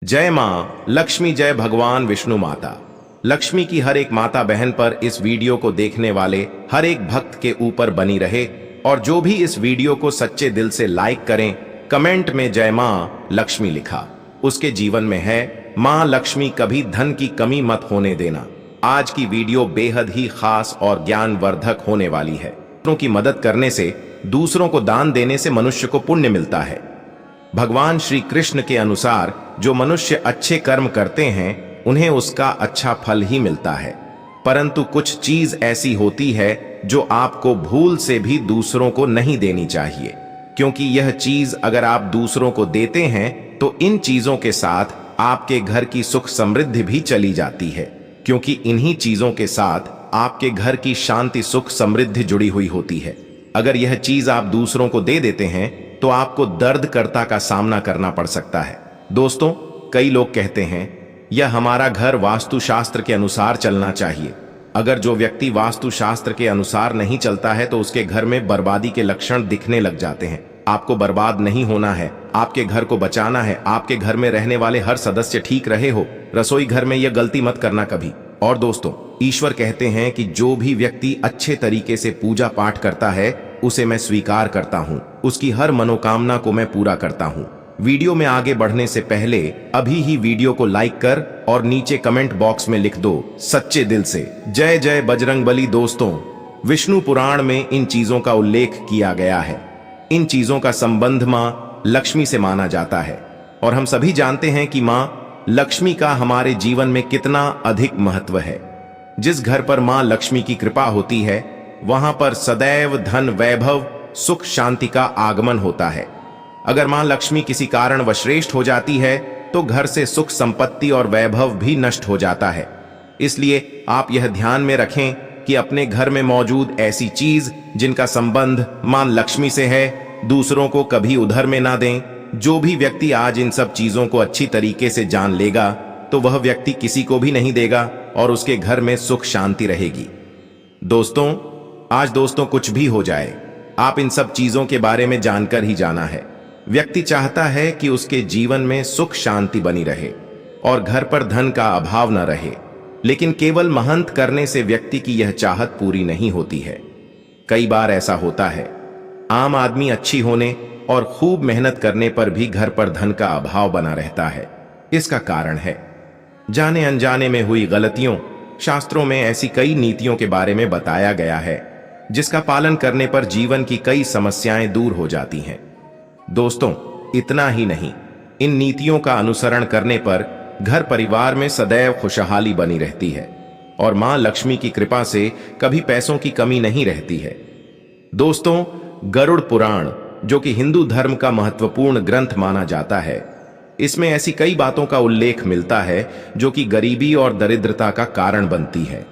जय मां लक्ष्मी, जय भगवान विष्णु माता लक्ष्मी की हर एक माता बहन पर इस वीडियो को देखने वाले हर एक भक्त के ऊपर बनी रहे। और जो भी इस वीडियो को सच्चे दिल से लाइक करें, कमेंट में जय मां लक्ष्मी लिखा, उसके जीवन में है मां लक्ष्मी, कभी धन की कमी मत होने देना। आज की वीडियो बेहद ही खास और ज्ञानवर्धक होने वाली है। दूसरों की मदद करने से, दूसरों को दान देने से मनुष्य को पुण्य मिलता है। भगवान श्री कृष्ण के अनुसार जो मनुष्य अच्छे कर्म करते हैं उन्हें उसका अच्छा फल ही मिलता है, परंतु कुछ चीज ऐसी होती है जो आपको भूल से भी दूसरों को नहीं देनी चाहिए, क्योंकि यह चीज अगर आप दूसरों को देते हैं तो इन चीजों के साथ आपके घर की सुख समृद्धि भी चली जाती है, क्योंकि इन्हीं चीजों के साथ आपके घर की शांति सुख समृद्धि जुड़ी हुई होती है। अगर यह चीज आप दूसरों को दे देते हैं तो आपको दर्दकर्ता का सामना करना पड़ सकता है। दोस्तों, कई लोग कहते हैं यह हमारा घर वास्तुशास्त्र के अनुसार चलना चाहिए। अगर जो व्यक्ति वास्तुशास्त्र के अनुसार नहीं चलता है तो उसके घर में बर्बादी के लक्षण दिखने लग जाते हैं। आपको बर्बाद नहीं होना है, आपके घर को बचाना है, आपके घर में रहने वाले हर सदस्य ठीक रहे हो। रसोई घर में यह गलती मत करना कभी। और दोस्तों, ईश्वर कहते हैं कि जो भी व्यक्ति अच्छे तरीके से पूजा पाठ करता है उसे मैं स्वीकार करता हूं, उसकी हर मनोकामना को मैं पूरा करता हूं। वीडियो में आगे बढ़ने से पहले अभी ही वीडियो को लाइक कर और नीचे कमेंट बॉक्स में लिख दो सच्चे दिल से जय जय बजरंगबली। दोस्तों, विष्णु पुराण में इन चीजों का उल्लेख किया गया है। इन चीजों का संबंध मां लक्ष्मी से माना जाता है और हम सभी जानते हैं कि मां लक्ष्मी का हमारे जीवन में कितना अधिक महत्व है। जिस घर पर मां लक्ष्मी की कृपा होती है वहां पर सदैव धन, वैभव, सुख, शांति का आगमन होता है। अगर मां लक्ष्मी किसी कारण श्रेष्ठ हो जाती है तो घर से सुख, संपत्ति और वैभव भी नष्ट हो जाता है। इसलिए आप यह ध्यान में रखें कि अपने घर में मौजूद ऐसी चीज जिनका संबंध मां लक्ष्मी से है, दूसरों को कभी उधर में ना दें। जो भी व्यक्ति आज इन सब चीजों को अच्छी तरीके से जान लेगा तो वह व्यक्ति किसी को भी नहीं देगा और उसके घर में सुख शांति रहेगी। दोस्तों, आज कुछ भी हो जाए, आप इन सब चीजों के बारे में जानकर ही जाना है। व्यक्ति चाहता है कि उसके जीवन में सुख शांति बनी रहे और घर पर धन का अभाव न रहे, लेकिन केवल महंत करने से व्यक्ति की यह चाहत पूरी नहीं होती है। कई बार ऐसा होता है, आम आदमी अच्छी होने और खूब मेहनत करने पर भी घर पर धन का अभाव बना रहता है। इसका कारण है जाने अनजाने में हुई गलतियों। शास्त्रों में ऐसी कई नीतियों के बारे में बताया गया है जिसका पालन करने पर जीवन की कई समस्याएं दूर हो जाती हैं। दोस्तों, इतना ही नहीं, इन नीतियों का अनुसरण करने पर घर परिवार में सदैव खुशहाली बनी रहती है और मां लक्ष्मी की कृपा से कभी पैसों की कमी नहीं रहती है। दोस्तों, गरुड़ पुराण, जो कि हिंदू धर्म का महत्वपूर्ण ग्रंथ माना जाता है, इसमें ऐसी कई बातों का उल्लेख मिलता है जो कि गरीबी और दरिद्रता का कारण बनती है।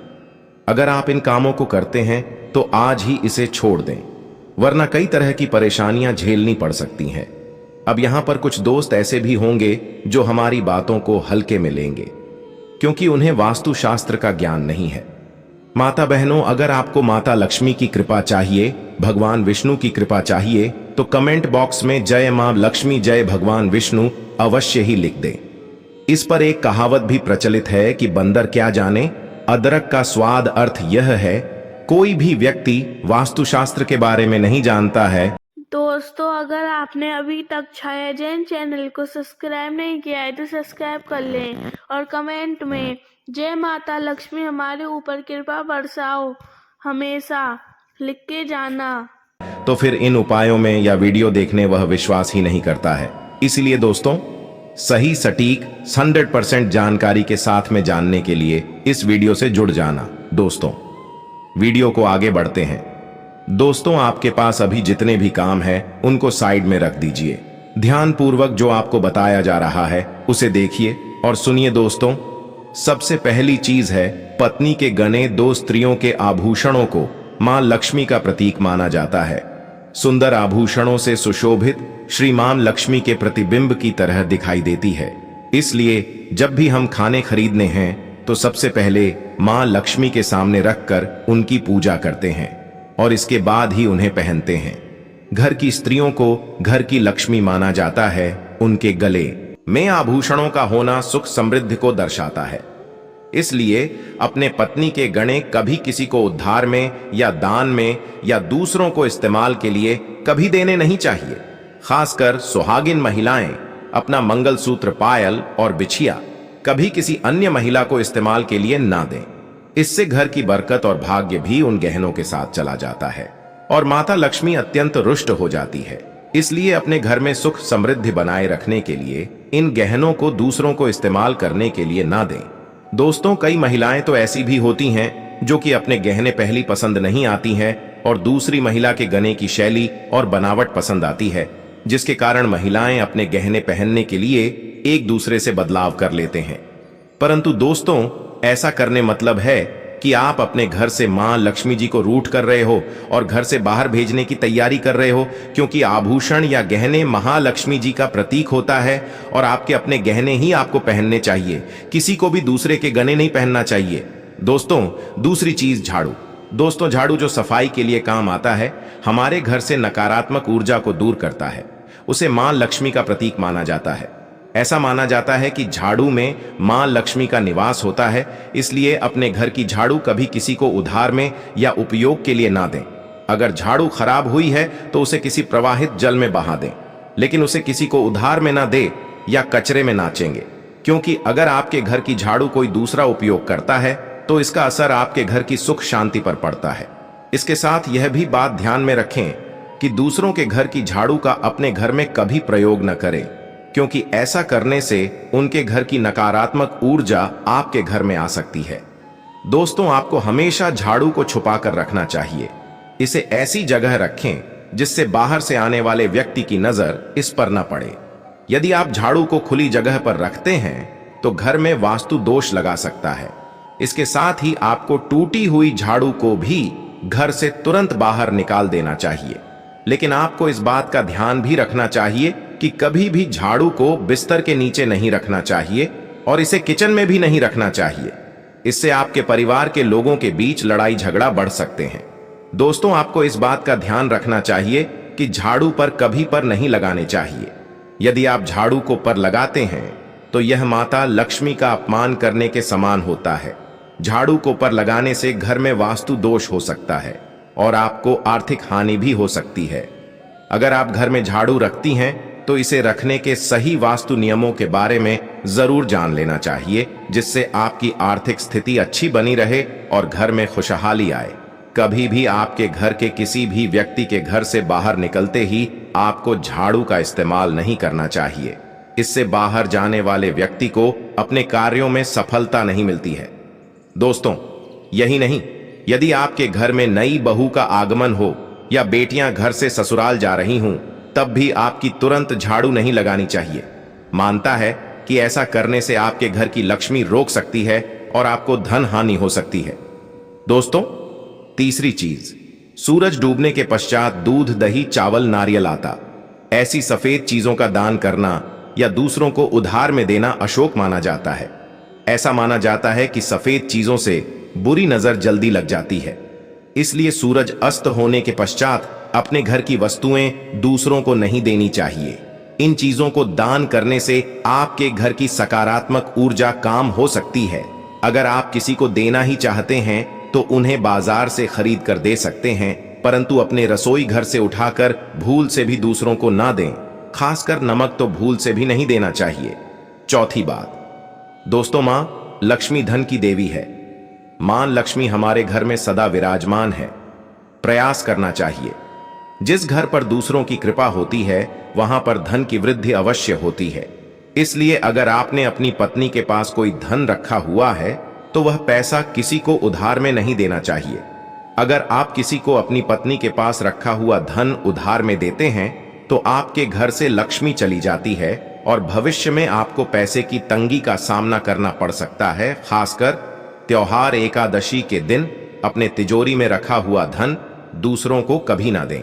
अगर आप इन कामों को करते हैं तो आज ही इसे छोड़ दें, वरना कई तरह की परेशानियां झेलनी पड़ सकती हैं। अब यहां पर कुछ दोस्त ऐसे भी होंगे जो हमारी बातों को हल्के में लेंगे, क्योंकि उन्हें वास्तुशास्त्र का ज्ञान नहीं है। माता बहनों, अगर आपको माता लक्ष्मी की कृपा चाहिए, भगवान विष्णु की कृपा चाहिए, तो कमेंट बॉक्स में जय मां लक्ष्मी, जय भगवान विष्णु अवश्य ही लिख दें। इस पर एक कहावत भी प्रचलित है कि बंदर क्या जाने अदरक का स्वाद। अर्थ यह है, कोई भी व्यक्ति वास्तुशास्त्र के बारे में नहीं जानता है। दोस्तों, अगर आपने अभी तक छाया जैन चैनल को सब्सक्राइब नहीं किया है तो सब्सक्राइब कर लें और कमेंट में जय माता लक्ष्मी हमारे ऊपर कृपा बरसाओ हमेशा लिख के जाना। तो फिर इन उपायों में या वीडियो देखने वह विश्वास ही नहीं करता है। इसलिए दोस्तों, सही सटीक 100% जानकारी के साथ में जानने के लिए इस वीडियो से जुड़ जाना। दोस्तों, वीडियो को आगे बढ़ते हैं। दोस्तों, आपके पास अभी जितने भी काम है उनको साइड में रख दीजिए। ध्यान पूर्वक जो आपको बताया जा रहा है उसे देखिए और सुनिए। दोस्तों, सबसे पहली चीज है, पत्नी के गने दो स्त्रियों के आभूषणों को मां लक्ष्मी का प्रतीक माना जाता है। सुंदर आभूषणों से सुशोभित श्री मां लक्ष्मी के प्रतिबिंब की तरह दिखाई देती है। इसलिए जब भी हम खाने खरीदने हैं तो सबसे पहले मां लक्ष्मी के सामने रखकर उनकी पूजा करते हैं और इसके बाद ही उन्हें पहनते हैं। घर की स्त्रियों को घर की लक्ष्मी माना जाता है। उनके गले में आभूषणों का होना सुख समृद्धि को दर्शाता है। इसलिए अपने पत्नी के गहने कभी किसी को उद्धार में या दान में या दूसरों को इस्तेमाल के लिए कभी देने नहीं चाहिए। खासकर सुहागिन महिलाएं अपना मंगलसूत्र, पायल और बिछिया कभी किसी अन्य महिला को इस्तेमाल के लिए ना दें। इससे घर की बरकत और भाग्य भी उन गहनों के साथ चला जाता है और माता लक्ष्मी अत्यंत रुष्ट हो जाती है। इसलिए अपने घर में सुख समृद्धि बनाए रखने के लिए इन गहनों को दूसरों को इस्तेमाल करने के लिए ना दें। दोस्तों, कई महिलाएं तो ऐसी भी होती हैं जो कि अपने गहने पहली पसंद नहीं आती हैं और दूसरी महिला के गहने की शैली और बनावट पसंद आती है, जिसके कारण महिलाएं अपने गहने पहनने के लिए एक दूसरे से बदलाव कर लेते हैं। परंतु दोस्तों, ऐसा करने मतलब है कि आप अपने घर से मां लक्ष्मी जी को रूठ कर रहे हो और घर से बाहर भेजने की तैयारी कर रहे हो, क्योंकि आभूषण या गहने महालक्ष्मी जी का प्रतीक होता है और आपके अपने गहने ही आपको पहनने चाहिए। किसी को भी दूसरे के गहने नहीं पहनना चाहिए। दोस्तों, दूसरी चीज झाड़ू। दोस्तों, झाड़ू जो सफाई के लिए काम आता है, हमारे घर से नकारात्मक ऊर्जा को दूर करता है। उसे मां लक्ष्मी का प्रतीक माना जाता है। ऐसा माना जाता है कि झाड़ू में मां लक्ष्मी का निवास होता है। इसलिए अपने घर की झाड़ू कभी किसी को उधार में या उपयोग के लिए ना दें। अगर झाड़ू खराब हुई है तो उसे किसी प्रवाहित जल में बहा दें, लेकिन उसे किसी को उधार में ना दे या कचरे में नाचेंगे, क्योंकि अगर आपके घर की झाड़ू कोई दूसरा उपयोग करता है तो इसका असर आपके घर की सुख शांति पर पड़ता है। इसके साथ यह भी बात ध्यान में रखें कि दूसरों के घर की झाड़ू का अपने घर में कभी प्रयोग न करें, क्योंकि ऐसा करने से उनके घर की नकारात्मक ऊर्जा आपके घर में आ सकती है। दोस्तों, आपको हमेशा झाड़ू को छुपा कर रखना चाहिए। इसे ऐसी जगह रखें जिससे बाहर से आने वाले व्यक्ति की नजर इस पर न पड़े। यदि आप झाड़ू को खुली जगह पर रखते हैं तो घर में वास्तु दोष लगा सकता है। इसके साथ ही आपको टूटी हुई झाड़ू को भी घर से तुरंत बाहर निकाल देना चाहिए। लेकिन आपको इस बात का ध्यान भी रखना चाहिए कि कभी भी झाड़ू को बिस्तर के नीचे नहीं रखना चाहिए और इसे किचन में भी नहीं रखना चाहिए। इससे आपके परिवार के लोगों के बीच लड़ाई झगड़ा बढ़ सकते हैं। दोस्तों, आपको इस बात का ध्यान रखना चाहिए कि झाड़ू पर कभी पर नहीं लगाने चाहिए। यदि आप झाड़ू को पर लगाते हैं तो यह माता लक्ष्मी का अपमान करने के समान होता है। झाड़ू को पर लगाने से घर में वास्तु दोष हो सकता है और आपको आर्थिक हानि भी हो सकती है। अगर आप घर में झाड़ू रखती हैं तो इसे रखने के सही वास्तु नियमों के बारे में जरूर जान लेना चाहिए, जिससे आपकी आर्थिक स्थिति अच्छी बनी रहे और घर में खुशहाली आए। कभी भी आपके घर के किसी भी व्यक्ति के घर से बाहर निकलते ही आपको झाड़ू का इस्तेमाल नहीं करना चाहिए। इससे बाहर जाने वाले व्यक्ति को अपने कार्यों में सफलता नहीं मिलती है। दोस्तों, यही नहीं, यदि आपके घर में नई बहू का आगमन हो या बेटियां घर से ससुराल जा रही हों, तब भी आपकी तुरंत झाड़ू नहीं लगानी चाहिए। मानता है कि ऐसा करने से आपके घर की लक्ष्मी रोक सकती है और आपको धन हानि हो सकती है। दोस्तों, तीसरी चीज, सूरज डूबने के पश्चात दूध, दही, चावल, नारियल आता, ऐसी सफेद चीजों का दान करना या दूसरों को उधार में देना अशुभ माना जाता है। ऐसा माना जाता है कि सफेद चीजों से बुरी नजर जल्दी लग जाती है। इसलिए सूरज अस्त होने के पश्चात अपने घर की वस्तुएं दूसरों को नहीं देनी चाहिए। इन चीजों को दान करने से आपके घर की सकारात्मक ऊर्जा काम हो सकती है। अगर आप किसी को देना ही चाहते हैं तो उन्हें बाजार से खरीद कर दे सकते हैं, परंतु अपने रसोई घर से उठाकर भूल से भी दूसरों को ना दें। खासकर नमक तो भूल से भी नहीं देना चाहिए। चौथी बात, दोस्तों, मां लक्ष्मी धन की देवी है। मां लक्ष्मी हमारे घर में सदा विराजमान है। प्रयास करना चाहिए। जिस घर पर दूसरों की कृपा होती है वहां पर धन की वृद्धि अवश्य होती है। इसलिए अगर आपने अपनी पत्नी के पास कोई धन रखा हुआ है तो वह पैसा किसी को उधार में नहीं देना चाहिए। अगर आप किसी को अपनी पत्नी के पास रखा हुआ धन उधार में देते हैं तो आपके घर से लक्ष्मी चली जाती है और भविष्य में आपको पैसे की तंगी का सामना करना पड़ सकता है। खासकर त्योहार एकादशी के दिन अपने तिजोरी में रखा हुआ धन दूसरों को कभी ना दें।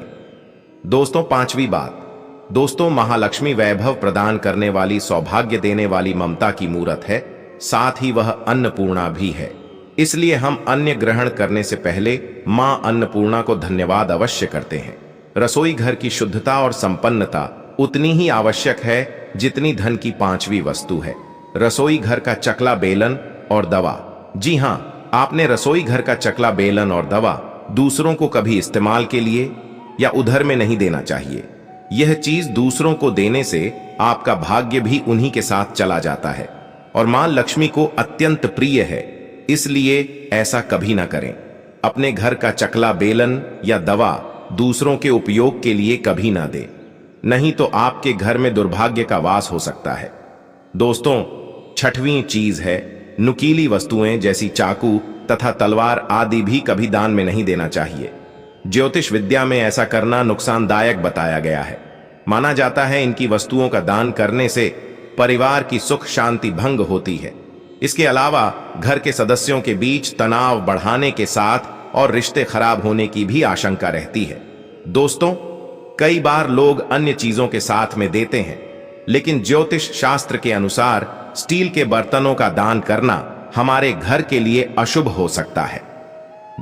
दोस्तों, पांचवी बात, दोस्तों, महालक्ष्मी वैभव प्रदान करने वाली, सौभाग्य देने वाली ममता की मूरत है, साथ ही वह अन्नपूर्णा भी है। इसलिए हम अन्न ग्रहण करने से पहले मां अन्नपूर्णा को धन्यवाद अवश्य करते हैं। रसोई घर की शुद्धता और संपन्नता उतनी ही आवश्यक है जितनी धन की पांचवी वस्तु है, रसोई घर का चकला बेलन और दवा। जी हां, आपने रसोई घर का चकला बेलन और दवा दूसरों को कभी इस्तेमाल के लिए या उधर में नहीं देना चाहिए। यह चीज दूसरों को देने से आपका भाग्य भी उन्हीं के साथ चला जाता है और मां लक्ष्मी को अत्यंत प्रिय है, इसलिए ऐसा कभी ना करें। अपने घर का चकला बेलन या दवा दूसरों के उपयोग के लिए कभी ना दे, नहीं तो आपके घर में दुर्भाग्य का वास हो सकता है। दोस्तों, छठवीं चीज है नुकीली वस्तुएं जैसी चाकू तथा तलवार आदि भी कभी दान में नहीं देना चाहिए। ज्योतिष विद्या में ऐसा करना नुकसानदायक बताया गया है। माना जाता है इनकी वस्तुओं का दान करने से परिवार की सुख शांति भंग होती है। इसके अलावा घर के सदस्यों के बीच तनाव बढ़ाने के साथ और रिश्ते खराब होने की भी आशंका रहती है। दोस्तों, कई बार लोग अन्य चीजों के साथ में देते हैं, लेकिन ज्योतिष शास्त्र के अनुसार स्टील के बर्तनों का दान करना हमारे घर के लिए अशुभ हो सकता है।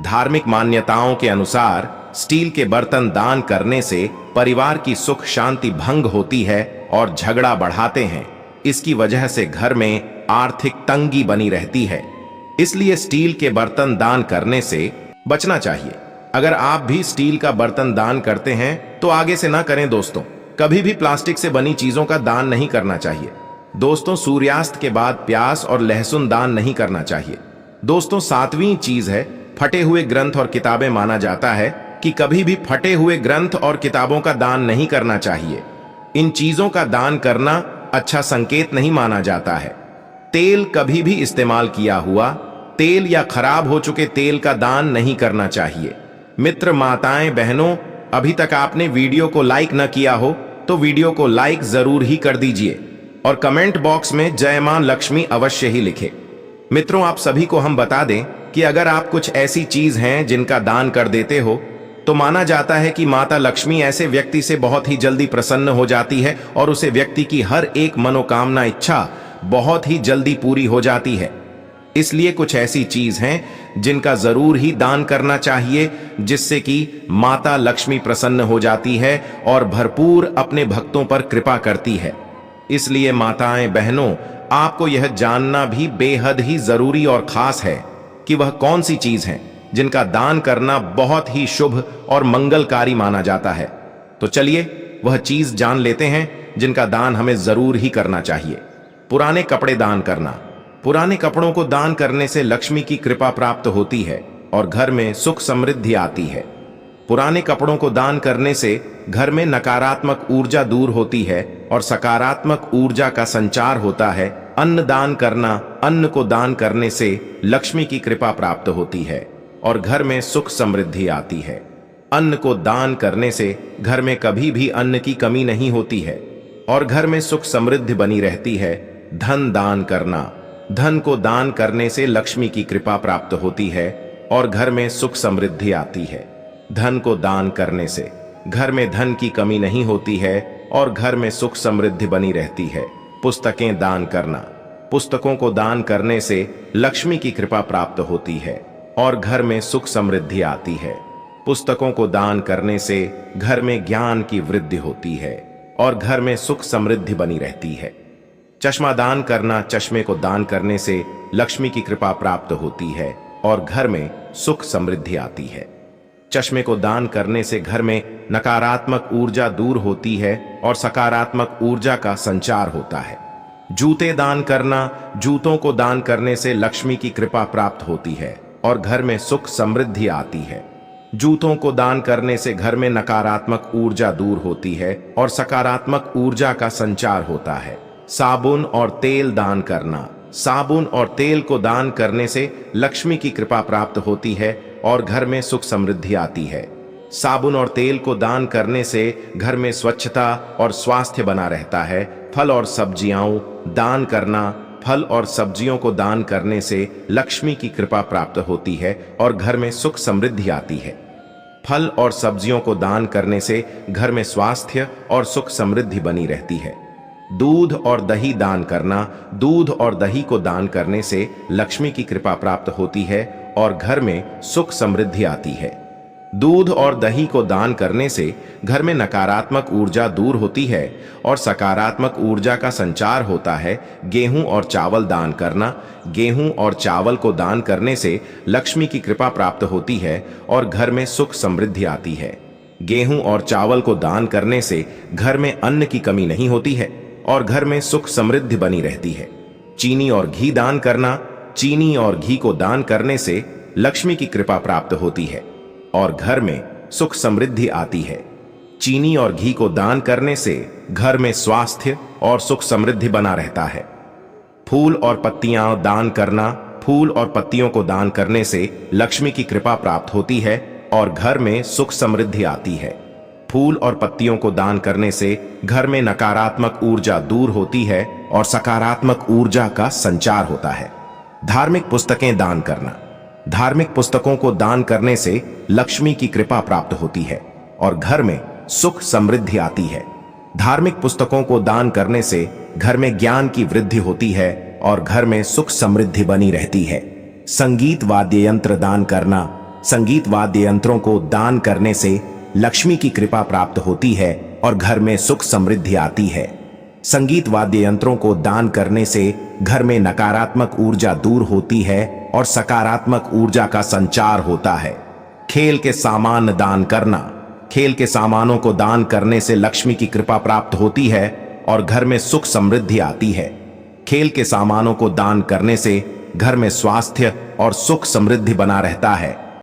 धार्मिक मान्यताओं के अनुसार स्टील के बर्तन दान करने से परिवार की सुख शांति भंग होती है और झगड़ा बढ़ाते हैं। इसकी वजह से घर में आर्थिक तंगी बनी रहती है, इसलिए स्टील के बर्तन दान करने से बचना चाहिए। अगर आप भी स्टील का बर्तन दान करते हैं तो आगे से ना करें। दोस्तों, कभी भी प्लास्टिक से बनी चीजों का दान नहीं करना चाहिए। दोस्तों, सूर्यास्त के बाद प्याज और लहसुन दान नहीं करना चाहिए। दोस्तों, सातवीं चीज है फटे हुए ग्रंथ और किताबें। माना जाता है कि कभी भी फटे हुए ग्रंथ और किताबों का दान नहीं करना चाहिए। इन चीजों का दान करना अच्छा संकेत नहीं माना जाता है। तेल, कभी भी इस्तेमाल किया हुआ तेल या खराब हो चुके तेल का दान नहीं करना चाहिए। मित्र, माताएं, बहनों, अभी तक आपने वीडियो को लाइक न किया हो तो वीडियो को लाइक जरूर ही कर दीजिए और कमेंट बॉक्स में जय मां लक्ष्मी अवश्य ही लिखें। मित्रों, आप सभी को हम बता दें कि अगर आप कुछ ऐसी चीज हैं जिनका दान कर देते हो तो माना जाता है कि माता लक्ष्मी ऐसे व्यक्ति से बहुत ही जल्दी प्रसन्न हो जाती है और उसे व्यक्ति की हर एक मनोकामना इच्छा बहुत ही जल्दी पूरी हो जाती है। इसलिए कुछ ऐसी चीज हैं जिनका जरूर ही दान करना चाहिए, जिससे कि माता लक्ष्मी प्रसन्न हो जाती है और भरपूर अपने भक्तों पर कृपा करती है। इसलिए माताएं, बहनों, आपको यह जानना भी बेहद ही जरूरी और खास है कि वह कौन सी चीज है जिनका दान करना बहुत ही शुभ और मंगलकारी माना जाता है। तो चलिए वह चीज जान लेते हैं जिनका दान हमें जरूर ही करना चाहिए। पुराने कपड़े दान करना। पुराने कपड़ों को दान करने से लक्ष्मी की कृपा प्राप्त होती है और घर में सुख समृद्धि आती है। पुराने कपड़ों को दान करने से घर में नकारात्मक ऊर्जा दूर होती है और सकारात्मक ऊर्जा का संचार होता है। अन्न दान करना। अन्न को दान करने से लक्ष्मी की कृपा प्राप्त होती है और घर में सुख समृद्धि आती है। अन्न को दान करने से घर में कभी भी अन्न की कमी नहीं होती है और घर में सुख समृद्धि बनी रहती है। धन दान करना। धन को दान करने से लक्ष्मी की कृपा प्राप्त होती है और घर में सुख समृद्धि आती है। धन को दान करने से घर में धन की कमी नहीं होती है और घर में सुख समृद्धि बनी रहती है। पुस्तकें दान करना। पुस्तकों को दान करने से लक्ष्मी की कृपा प्राप्त होती है और घर में सुख समृद्धि आती है। पुस्तकों को दान करने से घर में ज्ञान की वृद्धि होती है और घर में सुख समृद्धि बनी रहती है। चश्मा दान करना। चश्मे को दान करने से लक्ष्मी की कृपा प्राप्त होती है और घर में सुख समृद्धि आती है। चश्मे को दान करने से घर में नकारात्मक ऊर्जा दूर होती है और सकारात्मक ऊर्जा का संचार होता है। जूते दान करना। जूतों को दान करने से लक्ष्मी की कृपा प्राप्त होती है और घर में सुख समृद्धि आती है। जूतों को दान करने से घर में नकारात्मक ऊर्जा दूर होती है और सकारात्मक ऊर्जा का संचार होता है। साबुन और तेल दान करना। साबुन और तेल को दान करने से लक्ष्मी की कृपा प्राप्त होती है और घर में सुख समृद्धि आती है। साबुन और तेल को दान करने से घर में स्वच्छता और स्वास्थ्य बना रहता है। फल और सब्जियां दान करना। फल और सब्जियों को दान करने से लक्ष्मी की कृपा प्राप्त होती है और घर में सुख समृद्धि आती है। फल और सब्जियों को दान करने से घर में स्वास्थ्य और सुख समृद्धि बनी रहती है। दूध और दही दान करना। दूध और दही को दान करने से लक्ष्मी की कृपा प्राप्त होती है और घर में सुख समृद्धि आती है। दूध और दही को दान करने से घर में नकारात्मक ऊर्जा दूर होती है और सकारात्मक ऊर्जा का संचार होता है। गेहूं और चावल दान करना। गेहूं और चावल को दान करने से लक्ष्मी की कृपा प्राप्त होती है और घर में सुख समृद्धि आती है। गेहूं और चावल को दान करने से घर में अन्न की कमी नहीं होती है और घर में सुख समृद्धि बनी रहती है। चीनी और घी दान करना। चीनी और घी को दान करने से लक्ष्मी की कृपा प्राप्त होती है और घर में सुख समृद्धि आती है। चीनी और घी को दान करने से घर में स्वास्थ्य और सुख समृद्धि बना रहता है। फूल और पत्तियां दान करना। फूल और पत्तियों को दान करने से लक्ष्मी की कृपा प्राप्त होती है और घर में सुख समृद्धि आती है। फूल और पत्तियों को दान करने से घर में नकारात्मक ऊर्जा दूर होती है और सकारात्मक ऊर्जा का संचार होता है। धार्मिक पुस्तकें दान करना। धार्मिक पुस्तकों को दान करने से लक्ष्मी की कृपा प्राप्त होती है और घर में सुख समृद्धि आती है। धार्मिक पुस्तकों को दान करने से घर में ज्ञान की वृद्धि होती है और घर में सुख समृद्धि बनी रहती है। संगीत वाद्य यंत्र दान करना। संगीत वाद्य यंत्रों को दान करने से लक्ष्मी की कृपा प्राप्त होती है और घर में सुख समृद्धि आती है। संगीत वाद्य यंत्रों को दान करने से घर में नकारात्मक ऊर्जा दूर होती है और सकारात्मक ऊर्जा का संचार होता है। खेल के सामान दान करना। खेल के सामानों को दान करने से लक्ष्मी की कृपा प्राप्त होती है और घर में सुख समृद्धि आती है। खेल के सामानों को दान करने से घर में स्वास्थ्य और सुख समृद्धि बना रहता है।